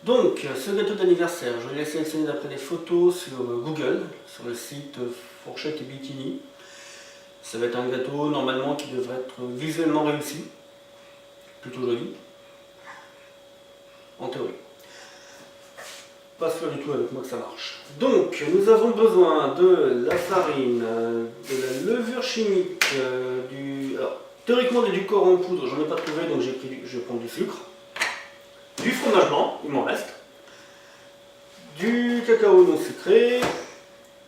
Donc, ce gâteau d'anniversaire, je l'ai sélectionné d'après des photos sur Google, sur le site Fourchette et Bikini. Ça va être un gâteau normalement qui devrait être visuellement réussi, plutôt joli, en théorie. Pas sûr du tout avec moi que ça marche. Donc, nous avons besoin de la farine, de la levure chimique, alors, théoriquement du édulcorant en poudre, j'en ai pas trouvé donc je vais prendre du sucre, du fromage blanc, il m'en reste, du cacao non sucré,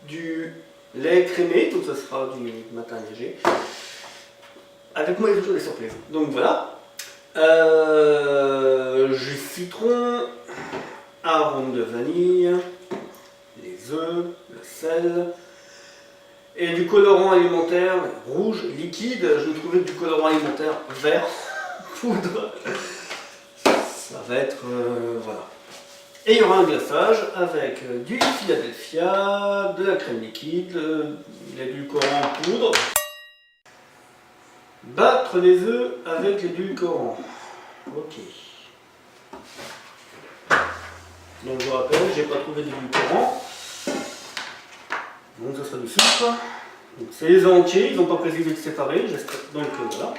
du lait crémé, donc ça sera du matin léger. Avec moi il y a toujours des surprises. Donc voilà. Jus citron, arôme de vanille, les œufs, le sel et du colorant alimentaire rouge liquide. Je vais trouver du colorant alimentaire vert poudre. Ça va être voilà. Et il y aura un glaçage avec du Philadelphia, de la crème liquide, de l'édulcorant en poudre. Battre les œufs avec l'édulcorant. Ok. Donc je vous rappelle, j'ai pas trouvé d'édulcorant. Donc ça sera du sucre. Donc c'est les œufs entiers, ils n'ont pas précisé de séparer. Donc voilà.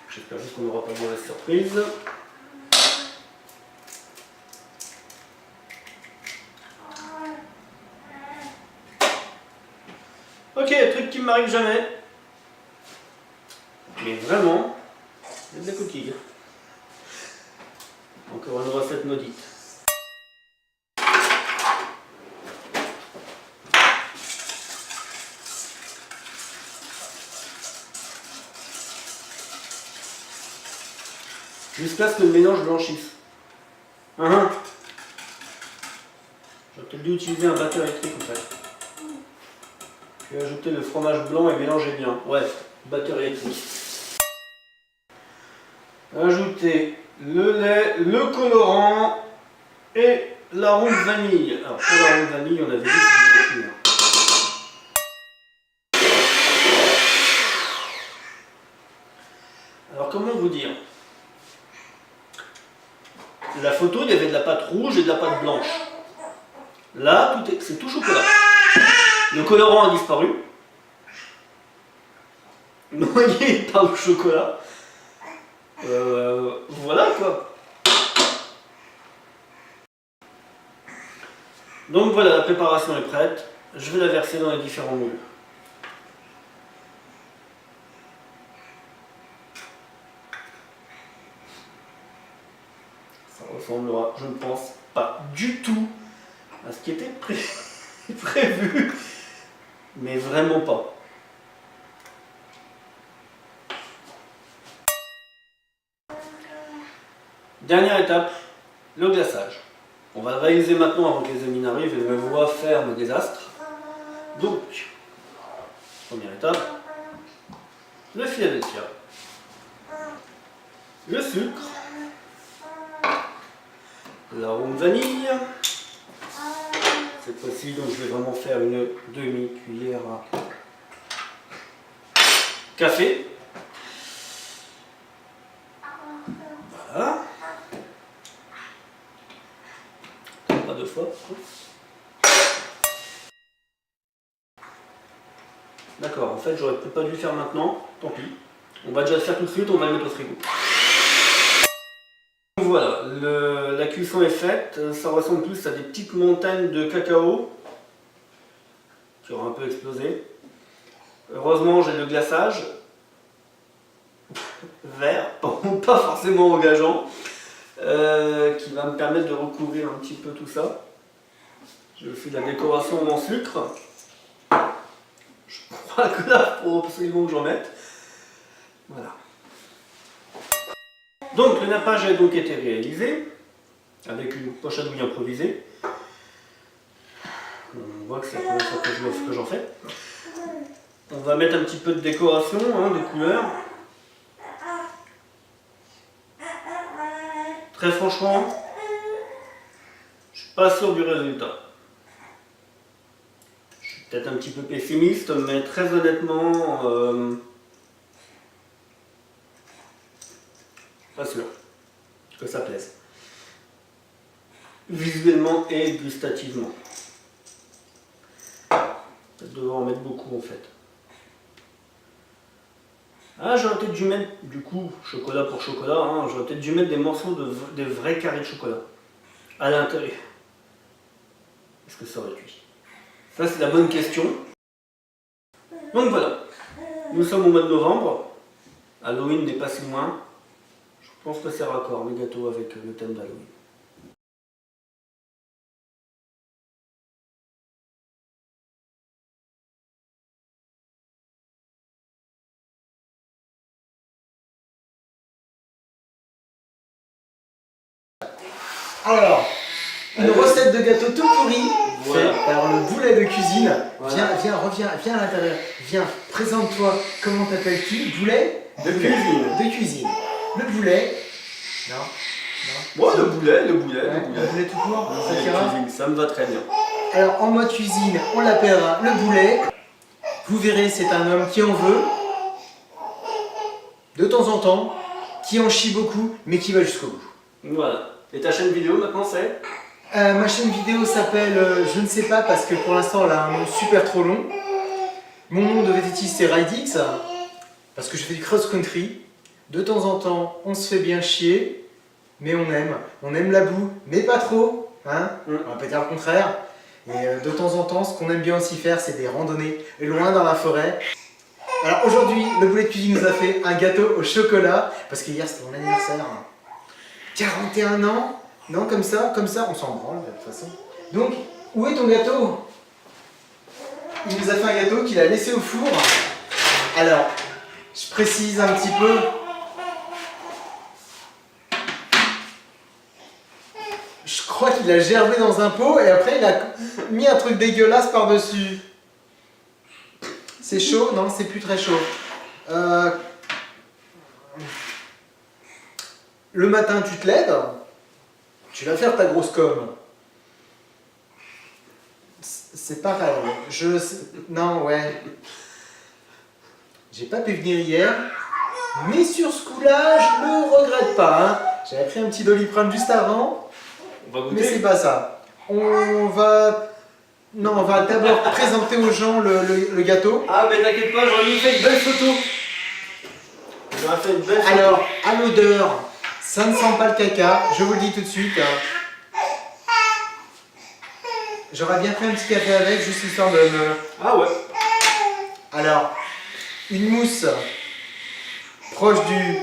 J'espère juste qu'on n'aura pas de mauvaise surprise. Ok, truc qui ne m'arrive jamais. Mais vraiment, il y a de la coquille. Encore une recette maudite. Jusqu'à ce que le mélange blanchisse. J'aurais peut-être dû utiliser un batteur électrique en fait. Puis ajouter le fromage blanc et mélanger bien. Ouais, batteur électrique. Ajouter le lait, le colorant et l'arôme vanille. Alors pour l'arôme vanille, on avait dit que c'était alors comment vous dire? La photo, il y avait de la pâte rouge et de la pâte blanche. Là, c'est tout chocolat. Le colorant a disparu. Noyé par le chocolat. Voilà quoi. Donc voilà, la préparation est prête. Je vais la verser dans les différents moules. Ça ressemblera, je ne pense pas du tout à ce qui était prévu, mais vraiment pas. Dernière étape, le glaçage. On va réaliser maintenant avant que les amis n'arrivent et me voient faire le désastre. Donc, première étape, le Philadelphia, le sucre, l'arôme vanille. Cette fois-ci, donc je vais vraiment faire une demi-cuillère à café. Voilà. Pas deux fois. D'accord, en fait j'aurais peut-être pas dû le faire maintenant, tant pis. On va déjà le faire tout de suite, on va le mettre au frigo. Voilà, la cuisson est faite, ça ressemble plus à des petites montagnes de cacao qui auront un peu explosé. Heureusement j'ai le glaçage vert, pas forcément engageant, qui va me permettre de recouvrir un petit peu tout ça. J'ai aussi la décoration en sucre. Je crois que là, il faut absolument que j'en mette. Voilà. Donc le nappage a donc été réalisé avec une poche à douille improvisée. On voit que c'est la première fois que j'en fais. On va mettre un petit peu de décoration, de couleurs. Très franchement, je suis pas sûr du résultat. Je suis peut-être un petit peu pessimiste, mais très honnêtement, pas sûr que ça plaise. visuellement et gustativement. Je devrais en mettre beaucoup en fait. Ah, j'aurais peut-être dû mettre, du coup, chocolat pour chocolat, hein, j'aurais peut-être dû mettre des morceaux des vrais carrés de chocolat à l'intérieur. Est-ce que ça aurait cuit? Ça, c'est la bonne question. Donc voilà, nous sommes au mois de novembre. Halloween n'est pas si loin. Je pense que c'est raccord, mes gâteaux avec le thème d'Halloween. Alors, une recette de gâteau tout pourri. Voilà. Alors le boulet de cuisine. Voilà. Viens à l'intérieur. Viens, présente-toi. Comment t'appelles-tu? Boulet De cuisine. De cuisine. Le boulet. Non. Bon, le boulet. Le boulet tout court. Ça t'ira? Cuisine, ça me va très bien. Alors en mode cuisine, on l'appellera le boulet. Vous verrez, c'est un homme qui en veut. De temps en temps, qui en chie beaucoup, mais qui va jusqu'au bout. Voilà. Et ta chaîne vidéo maintenant c'est? Ma chaîne vidéo s'appelle je ne sais pas parce que pour l'instant elle a un nom super trop long. Mon nom de VTT c'est Ridix parce que je fais du cross-country. De temps en temps on se fait bien chier, mais on aime la boue, mais pas trop, hein. On va pas dire le contraire. Et de temps en temps ce qu'on aime bien aussi faire c'est des randonnées loin dans la forêt. Alors aujourd'hui le boulet de cuisine nous a fait un gâteau au chocolat parce que hier c'était mon anniversaire. 41 ans. Non, comme ça, on s'en branle de toute façon. Donc, où est ton gâteau? Il nous a fait un gâteau qu'il a laissé au four. Alors, je précise un petit peu. Je crois qu'il a gerbé dans un pot et après il a mis un truc dégueulasse par-dessus. C'est chaud? Non, c'est plus très chaud. Le matin, tu te lèves. Tu vas faire ta grosse com. C'est pareil. Non, ouais. J'ai pas pu venir hier. Mais sur ce coup-là, je le regrette pas. Hein. J'avais pris un petit Doliprane juste avant. On va goûter. Mais c'est pas ça. On va d'abord présenter aux gens le gâteau. Ah, mais t'inquiète pas, j'aurais mis fait une belle photo. J'aurais fait une belle photo. Alors, à l'odeur, ça ne sent pas le caca, je vous le dis tout de suite. J'aurais bien pris un petit café avec, juste histoire de me... Ah ouais. Alors, une mousse proche du...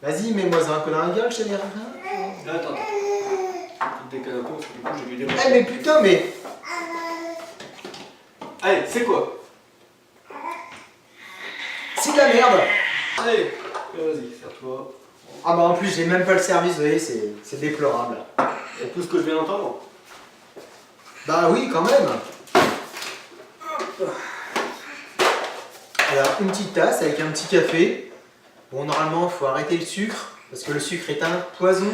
Vas-y, mets-moi un peu dans la gueule, je te dirai rien. Attends. Tu te décales un peu parce que du coup j'ai vu des... Eh mais putain, mais... Allez, c'est quoi? C'est de la merde. Allez, vas-y, serre-toi. Ah bah en plus, j'ai même pas le service, vous voyez, c'est déplorable. Et tout ce que je viens d'entendre? Bah oui, quand même. Alors, une petite tasse avec un petit café. Bon, normalement, il faut arrêter le sucre, parce que le sucre est un poison.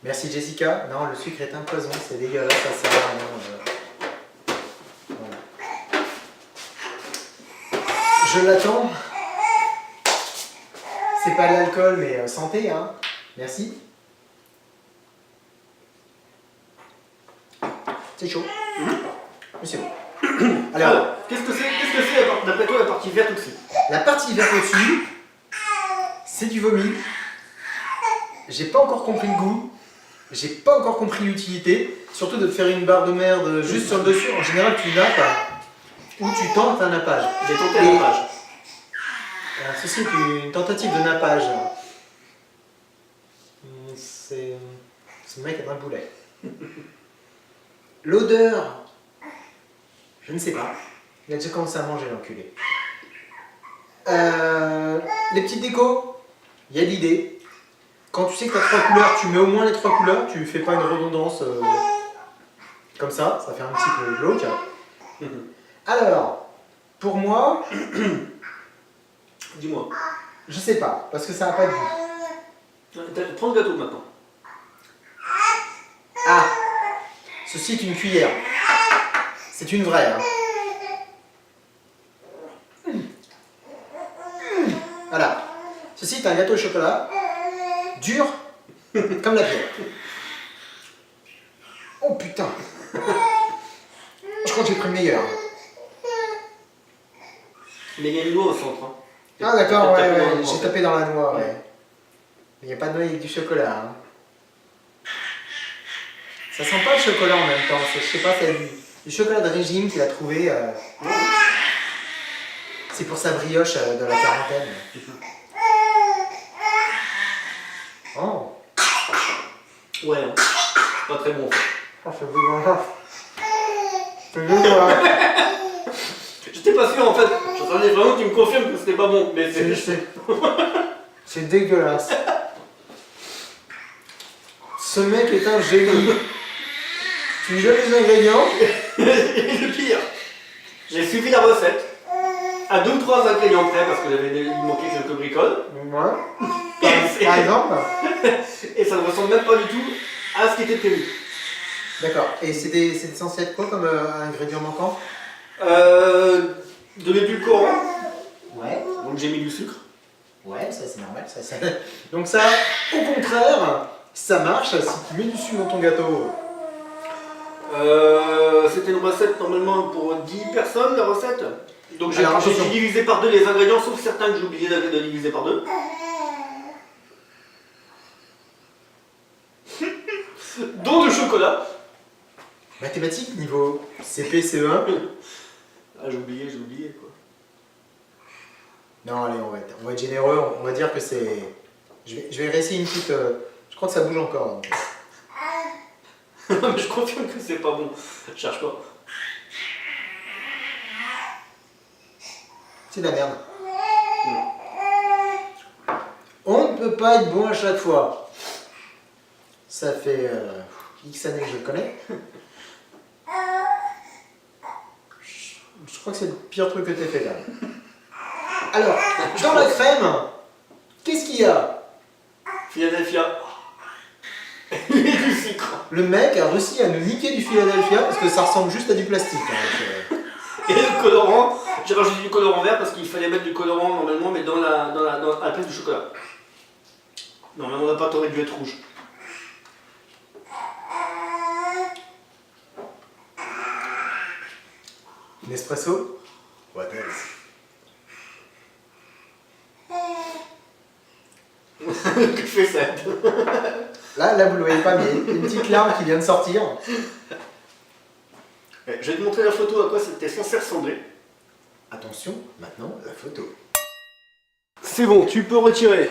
Merci Jessica. Non, le sucre est un poison, c'est dégueulasse, ça sert à rien. Voilà. Je l'attends. C'est pas de l'alcool, mais santé, hein. Merci. C'est chaud. Mais c'est bon. Alors, qu'est-ce que c'est d'après toi la partie verte au-dessus? La partie verte au-dessus, c'est du vomi. J'ai pas encore compris le goût. J'ai pas encore compris l'utilité. Surtout de faire une barre de merde juste sur le dessus. En général, tu nappes ou tu tentes un nappage. J'ai tenté un nappage. Alors, ceci est une tentative de nappage. C'est le mec qui a un boulet. L'odeur, je ne sais pas. Il a déjà commencé à manger, l'enculé. Les petites décos, il y a l'idée. Quand tu sais que tu as 3 couleurs, tu mets au moins les 3 couleurs. Tu fais pas une redondance comme ça fait un petit peu glauque. Alors, pour moi, Dis-moi. je sais pas, parce que ça n'a pas de goût. Prends le gâteau maintenant. Ah, ceci est une cuillère. C'est une vraie. Hein. Voilà. Ceci est un gâteau au chocolat. Dur, Comme la bière. Oh putain. Je crois que j'ai pris le meilleur. Mais il y a une noix au centre. Hein. Ah d'accord, T'as ouais, tapé dans la ouais. noix, en J'ai fait. tapé dans la noix, ouais. Il n'y a pas de noix avec du chocolat. Hein. Ça sent pas le chocolat en même temps. Je sais pas, c'est du chocolat de régime qu'il a trouvé. C'est pour sa brioche de la quarantaine. Oh, Ouais, hein. Pas très bon en fait. ça fait dégueulasse. C'est dégueulasse. J'étais pas sûr en fait. J'attendais vraiment que tu me confirmes que c'était pas bon. Mais c'est juste. C'est dégueulasse. Ce mec est un génie. Tu lui donnes les ingrédients. Et le pire, j'ai suivi la recette à 2 ou 3 ingrédients près parce qu'il manquait quelques bricoles. Ouais. Et, Par exemple. et ça ne ressemble même pas du tout à ce qui était prévu. D'accord. Et c'est censé être quoi comme ingrédient manquant? De l'édulcorant, Ouais. donc j'ai mis du sucre. Ouais, ça c'est normal. Ça. Donc ça, au contraire, ça marche si tu mets du sucre dans ton gâteau. C'était une recette normalement pour 10 personnes, la recette. Donc j'ai Alors, attention. divisé par 2 les ingrédients, sauf certains que j'ai oublié de diviser par 2. Dont le chocolat. Mathématiques niveau CP, CE1. Ah, j'ai oublié quoi. Non, allez, on va être généreux. On va dire que c'est. Je vais réessayer une petite. Je crois que ça bouge encore. Donc. Mais je confirme que c'est pas bon. Je cherche pas. C'est de la merde. On ne peut pas être bon à chaque fois. Ça fait X années que je le connais. Je crois que c'est le pire truc que tu as fait là. Alors, dans la crème, qu'est-ce qu'il y a? Philadelphia. Et du sucre. Le mec a réussi à nous niquer du Philadelphia parce que ça ressemble juste à du plastique. Hein, Et le colorant, j'ai rajouté du colorant vert parce qu'il fallait mettre du colorant normalement, mais à la place du chocolat. Normalement, la pâte aurait dû être rouge. Nespresso? What else? Que fait ça? Là, vous ne le voyez pas, mais il y a une petite larme qui vient de sortir. Je vais te montrer la photo à quoi c'était censé ressembler. Attention, maintenant, la photo. C'est bon, tu peux retirer.